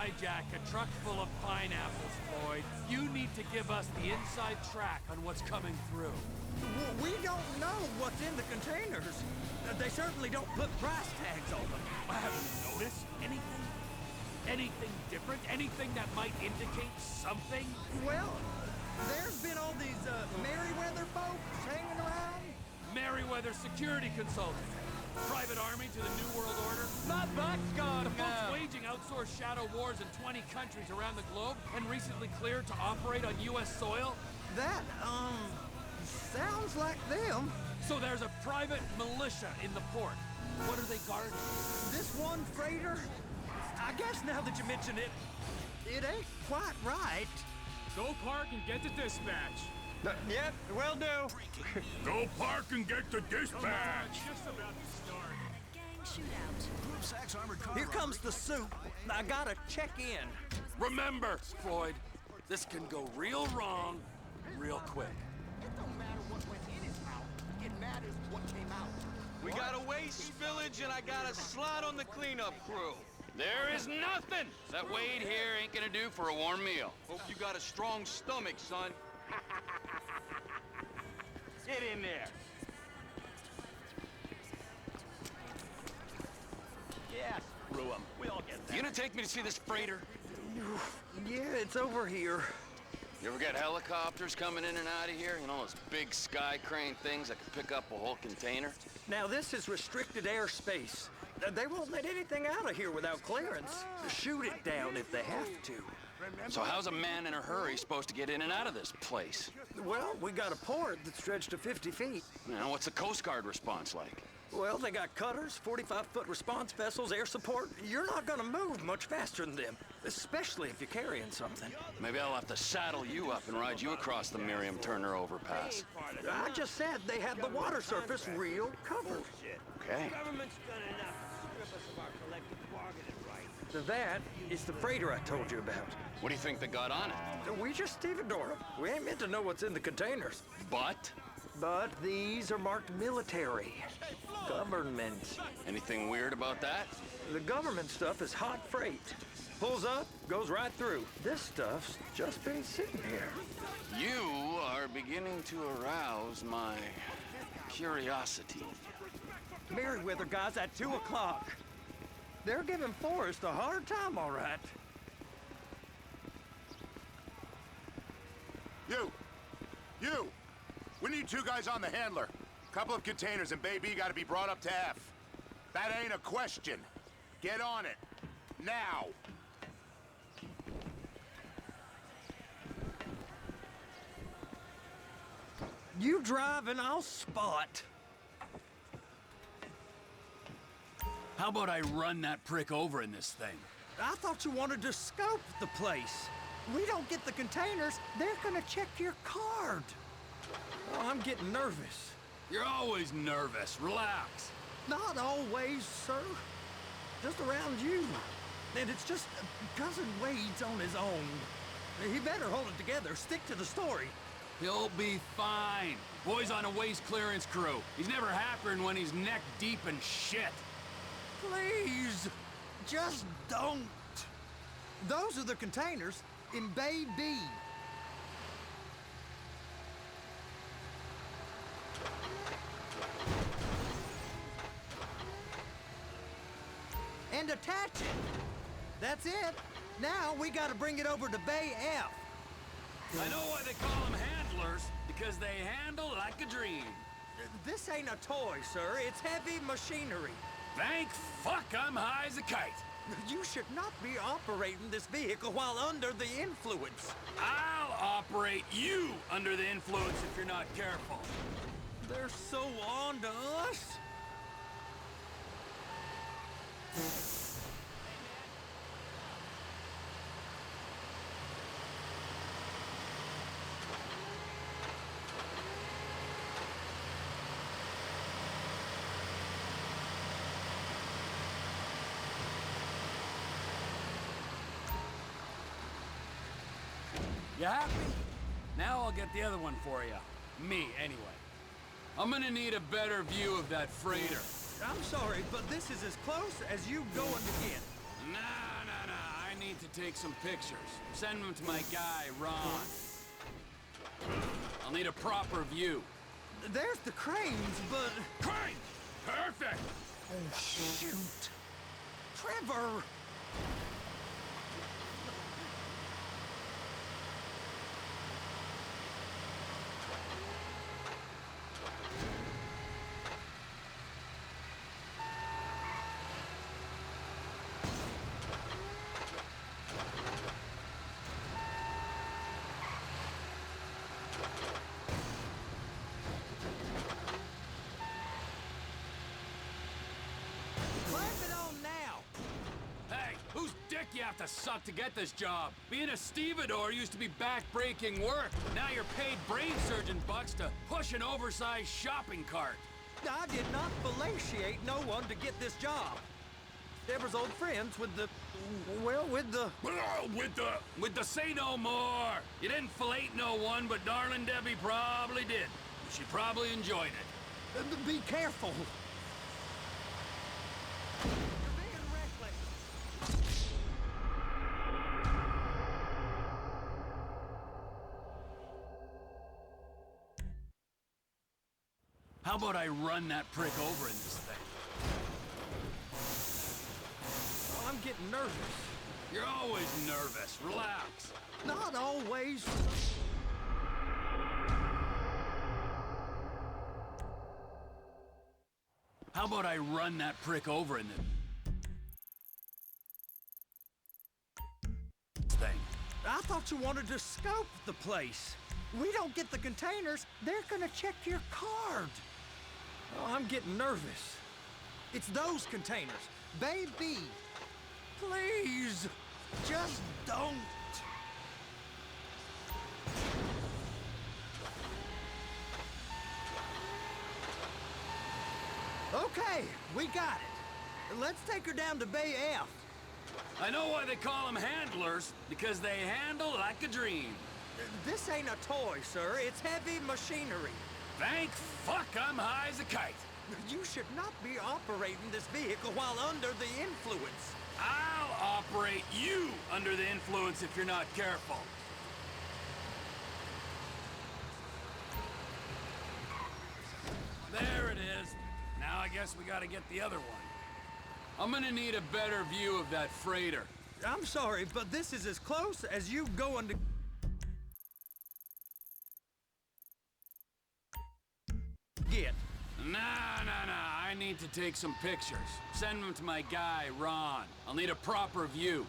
hijack a truck full of pineapples, Floyd. You need to give us the inside track on what's coming through. We don't know what's in the containers. They certainly don't put price tags on them. I haven't noticed anything. Anything different? Anything that might indicate something? Well, there's been all these Merryweather folks hanging around. Merryweather security consultant. Private army to the New World Order. My butt's gone The folks waging outsourced shadow wars in 20 countries around the globe and recently cleared to operate on U.S. soil. That, sounds like them. So there's a private militia in the port. What are they guarding? This one freighter? I guess now that you mention it, it ain't quite right. Go park and get to dispatch. Yep, will do. Go park and get to dispatch. Just about to start. Gang shootout. Group Sachs armored car. Here comes the soup. I gotta check in. Remember, Floyd, this can go real wrong real quick. It don't matter what went in his mouth. It matters what came out. We got a waste spillage and I got a slot on the cleanup crew. There is nothing that Wade here ain't gonna do for a warm meal. Hope you got a strong stomach, son. Get in there. Yes, screw him. We all get that. You gonna take me to see this freighter? Yeah, it's over here. You ever get helicopters coming in and out of here? You know, those big sky crane things that can pick up a whole container? Now, this is restricted airspace. They won't let anything out of here without clearance. Shoot it down if they have to. So how's a man in a hurry supposed to get in and out of this place? Well, we got a port that's stretched to 50 feet. You know, what's the Coast Guard response like? Well, they got cutters, 45-foot response vessels, air support. You're not gonna move much faster than them, especially if you're carrying something. Maybe I'll have to saddle you up and ride you across the Miriam Turner overpass. I just said they had the water surface real covered. Okay. Government's done enough to strip us of our collective bargaining rights. That is the freighter I told you about. What do you think they got on it? We just stevedore them. We ain't meant to know what's in the containers. But? But these are marked military. Government. Anything weird about that? The government stuff is hot freight. Pulls up, goes right through. This stuff's just been sitting here. You are beginning to arouse my curiosity. Merryweather guys at 2 o'clock. They're giving Forrest a hard time, all right. You! We need 2 guys on the handler. Couple of containers and Baby gotta be brought up to F. That ain't a question. Get on it. Now! You drive and I'll spot. How about I run that prick over in this thing? I thought you wanted to scope the place. We don't get the containers, they're gonna check your card. Oh, I'm getting nervous. You're always nervous. Relax. Not always, sir. Just around you. And it's just Cousin Wade's on his own. He better hold it together, stick to the story. He'll be fine. Boy's on a waste clearance crew. He's never happier than when he's neck deep in shit. Please, just don't. Those are the containers in Bay B. And attach it. That's it. Now we gotta bring it over to Bay F. I know why they call them handlers, because they handle like a dream. This ain't a toy, sir. It's heavy machinery. Thank fuck I'm high as a kite. You should not be operating this vehicle while under the influence. I'll operate you under the influence if you're not careful. They're so on to us. You happy? Now I'll get the other one for you. Me, anyway. I'm gonna need a better view of that freighter. I'm sorry, but this is as close as you going to get. Nah. I need to take some pictures. Send them to my guy, Ron. I'll need a proper view. There's the cranes, but... Crane! Perfect! Oh, shoot. Trevor! You have to suck to get this job. Being a stevedore used to be back-breaking work. Now you're paid brain surgeon bucks to push an oversized shopping cart. I did not fellatiate no one to get this job. Deborah's old friends with the... well, with the... With the say no more. You didn't fillet no one, but darling Debbie probably did. She probably enjoyed it. Be careful. How about I run that prick over in this thing? Oh, I'm getting nervous. You're always nervous. Relax. Not always. How about I run that prick over in this thing? I thought you wanted to scope the place. We don't get the containers, they're gonna check your card. Oh, I'm getting nervous. It's those containers. Baby, please, just don't. Okay, we got it. Let's take her down to Bay F. I know why they call them handlers, because they handle like a dream. This ain't a toy, sir. It's heavy machinery. Thank fuck I'm high as a kite. You should not be operating this vehicle while under the influence. I'll operate you under the influence if you're not careful. There it is. Now I guess we gotta get the other one. I'm gonna need a better view of that freighter. I'm sorry, but this is as close as you going to... get. Nah. I need to take some pictures. Send them to my guy, Ron. I'll need a proper view.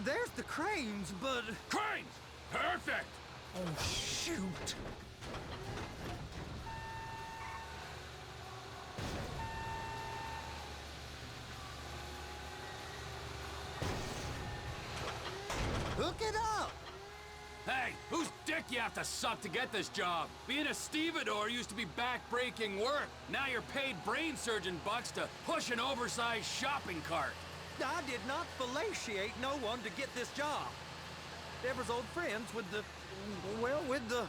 There's the cranes, but... Cranes! Perfect! Oh, shoot. Hook it up! Hey, whose dick you have to suck to get this job? Being a stevedore used to be back-breaking work. Now you're paid brain surgeon bucks to push an oversized shopping cart. I did not fellatiate no one to get this job. Deborah's old friends with the... well, with the...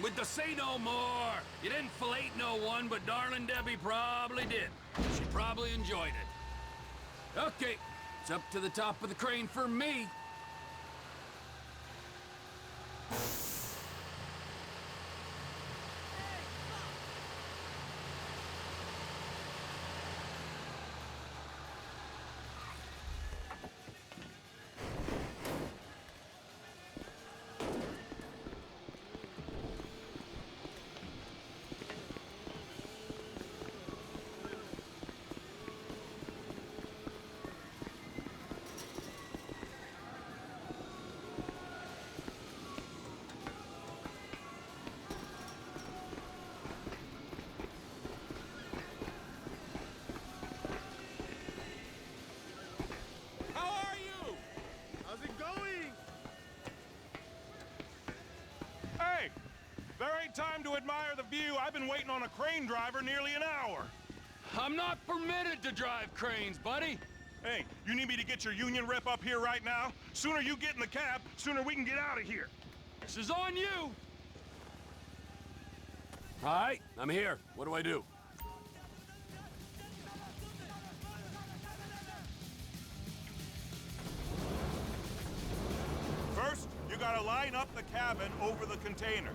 With the say no more. You didn't fillet no one, but darling Debbie probably did. She probably enjoyed it. Okay, it's up to the top of the crane for me. There ain't time to admire the view. I've been waiting on a crane driver nearly an hour. I'm not permitted to drive cranes, buddy. Hey, you need me to get your union rep up here right now? Sooner you get in the cab, sooner we can get out of here. This is on you. All right, I'm here. What do I do? gotta line up the cabin over the container.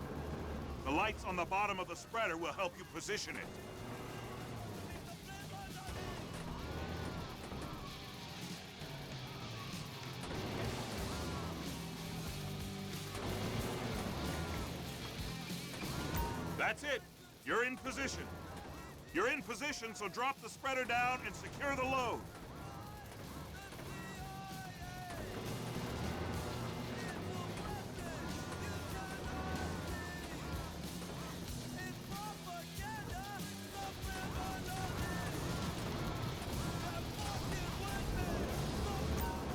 The lights on the bottom of the spreader will help you position it. That's it. You're in position. You're in position, so drop the spreader down and secure the load.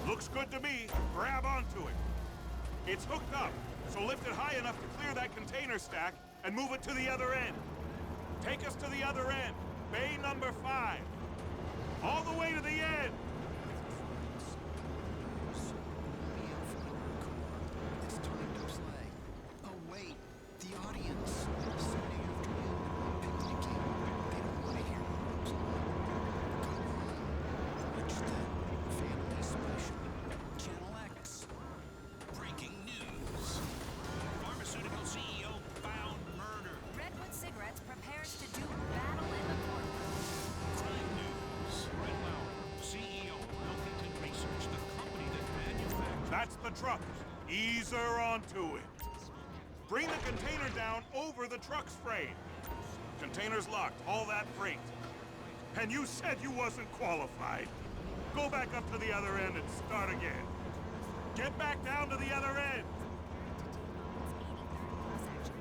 Looks good to me. Grab onto it. It's hooked up, so lift it high enough to clear that container stack and move it to the other end. Take us to the other end, bay number 5. All the way to the end. It's time to play. Oh wait, the audience. Sunday afternoon, picnic. They don't want to hear what goes on. Go on. Watch the family special. Channel X. Breaking news. Pharmaceutical CEO found murder. Redwood Cigarettes prepares to do battle in the courtroom. Crime news. Red Lauer, CEO of Wilkington Research, the company that manufactures. That's the truck. Ease her onto it. Bring the container down over the truck's frame. Container's locked, all that freight. And you said you wasn't qualified. Go back up to the other end and start again. Get back down to the other end.